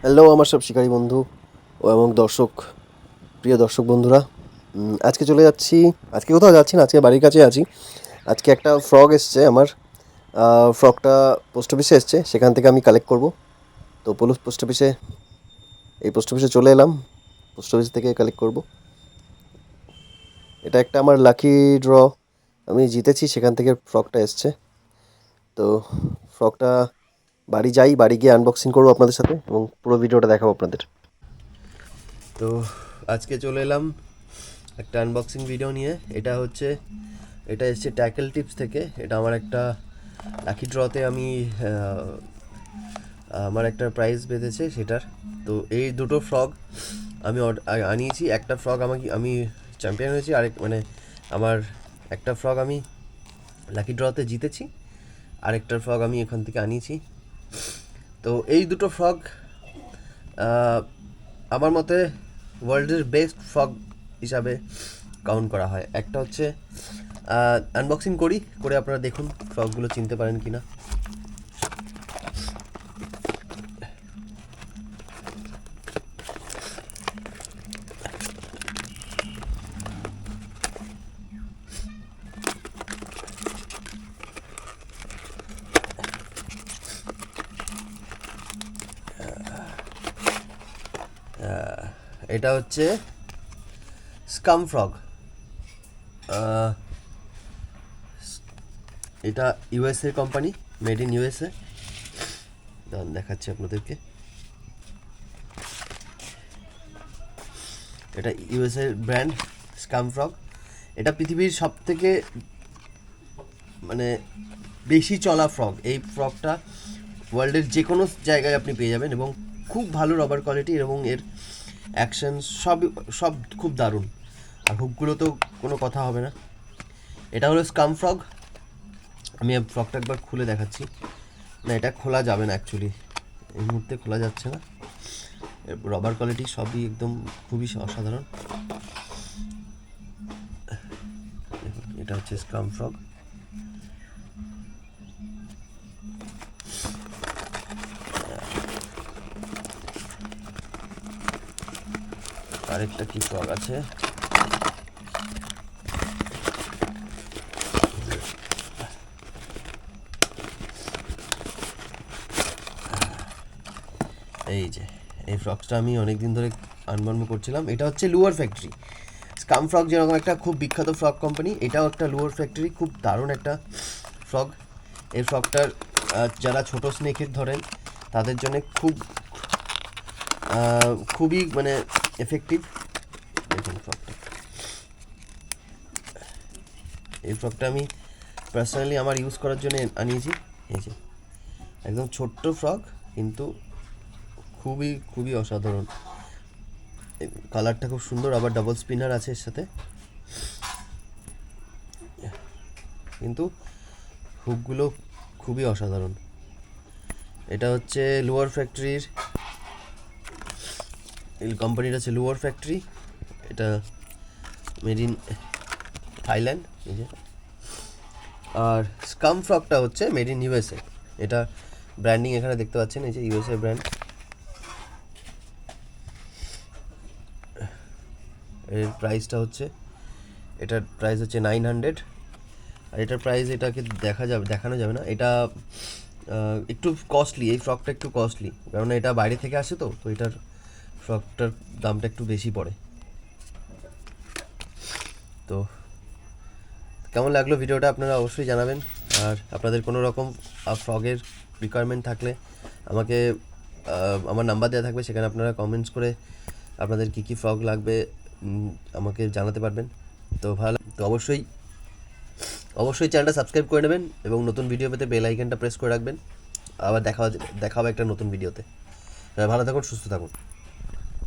Hello আমার সব শিকারী বন্ধু ও এবং প্রিয় দর্শক বন্ধুরা। আজকে চলে যাচ্ছি। আজকে কোথাও যাচ্ছি না, আজকে বাড়ির কাছে আছি। আজকে একটা ফ্রগ এসছে আমার। ফ্রগটা পোস্ট অফিসে এসছে, সেখান থেকে আমি কালেক্ট করব। তো পোস্ট অফিসে চলে এলাম। পোস্ট অফিস থেকে কালেক্ট করব। এটা একটা আমার লাকি ড্র, আমি জিতেছি, সেখান থেকে ফ্রগটা এসছে। তো ফ্রগটা বাড়ি গিয়ে আনবক্সিং করবো আপনাদের সাথে এবং পুরো ভিডিওটা দেখাবো আপনাদের। তো আজকে চলে এলাম একটা আনবক্সিং ভিডিও নিয়ে। এটা এসছে ট্যাকেল টিপস থেকে। এটা আমার একটা লাকি ড্রতে আমার একটা প্রাইজ বেঁধেছে সেটার। তো এই দুটো ফ্রগ আমি আনিয়েছি। একটা ফ্রগ আমি চ্যাম্পিয়ন হয়েছি, আমার একটা ফ্রগ আমি লাকি ড্রতে জিতেছি, আরেকটার ফ্রগ আমি এখান থেকে আনিয়েছি। তো এই দুটো ফ্রগ আমার মতে ওয়ার্ল্ডের বেস্ট ফ্রগ হিসাবে কাউন্ট করা হয়। একটা হচ্ছে আনবক্সিং করে আপনারা দেখুন ফ্রগগুলো চিনতে পারেন কি না। এটা হচ্ছে স্কাম ফ্রগ। এটা USA company, made in USA. দেখাচ্ছি আপনাদেরকে। এটা ইউএসএ ব্র্যান্ড স্কাম ফ্রগ। এটা পৃথিবীর সব থেকে বেশি চলা ফ্রগ। এই ফ্রগটা ওয়ার্ল্ডের যে কোনো জায়গায় আপনি পেয়ে যাবেন এবং খুব ভালো রবার কোয়ালিটি এবং এর অ্যাকশন সব খুব দারুণ। আর হুকগুলো তো কোনো কথা হবে না। এটা হলো স্কাম ফ্রগ। আমি ফ্রগটা একবার খুলে দেখাচ্ছি। না, এটা খোলা যাবে না অ্যাকচুয়ালি, এই মুহূর্তে খোলা যাচ্ছে না। রবার কোয়ালিটি সবই একদম খুবই অসাধারণ। এটা হচ্ছে স্কাম ফ্রগ। আরেকটা কি ফ্রগ আছে, এই ফ্রগটা আমি অনেক দিন ধরে আনবক্স করছিলাম। এটা হচ্ছে লুয়ার ফ্যাক্টরি। স্কাম ফ্রগ যেরকম একটা খুব বিখ্যাত ফ্রগ কোম্পানি, এটাও একটা লুয়ার ফ্যাক্টরি, খুব দারুণ একটা ফ্রগ। এই ফ্রগটার যারা ছোট স্নেকের ধরেন তাদের জন্য খুবই এফেক্টিভ। দেখুন ফ্রগটা। এই ফ্রগটা আমি পার্সোনালি আমার ইউজ করার জন্য আনিয়েছি। এই যে একদম ছোট্ট ফ্রগ, কিন্তু খুবই খুবই অসাধারণ। কালারটা খুব সুন্দর, আবার ডাবল স্পিনার আছে এর সাথে, কিন্তু হুকগুলো খুবই অসাধারণ। এটা হচ্ছে লুয়ার ফ্যাক্টরির, এই কোম্পানিটা হচ্ছে লুয়ার ফ্যাক্টরি। এটা মেড ইন থাইল্যান্ড। এই যে, আর স্কাম ফ্রগটা হচ্ছে মেড ইন ইউএসএ। এটা ব্র্যান্ডিং এখানে দেখতে পাচ্ছেন, এই যে ইউএসএ ব্র্যান্ড। এর প্রাইসটা হচ্ছে, এটার প্রাইস হচ্ছে 900। আর এটার প্রাইস এটাকে দেখানো যাবে না। এটা একটু কস্টলি, এই ফ্রকটা একটু কস্টলি, কারণ এটা বাইরে থেকে আসে। তো এটার ফ্রকটার দামটা একটু বেশি পড়ে। তো কেমন লাগলো ভিডিওটা আপনারা অবশ্যই জানাবেন। আর আপনাদের কোনো রকম ফ্রগের রিকোয়ারমেন্ট থাকলে আমাকে আমার নাম্বার দেওয়া থাকবে, সেখানে আপনারা কমেন্টস করে আপনাদের কী কী ফ্রগ লাগবে আমাকে জানাতে পারবেন। তো অবশ্যই চ্যানেলটা সাবস্ক্রাইব করে নেবেন এবং নতুন ভিডিও পেতে বেল আইকনটা প্রেস করে রাখবেন। আবার দেখা হবে একটা নতুন ভিডিওতে। ভালো থাকুন, সুস্থ থাকুন।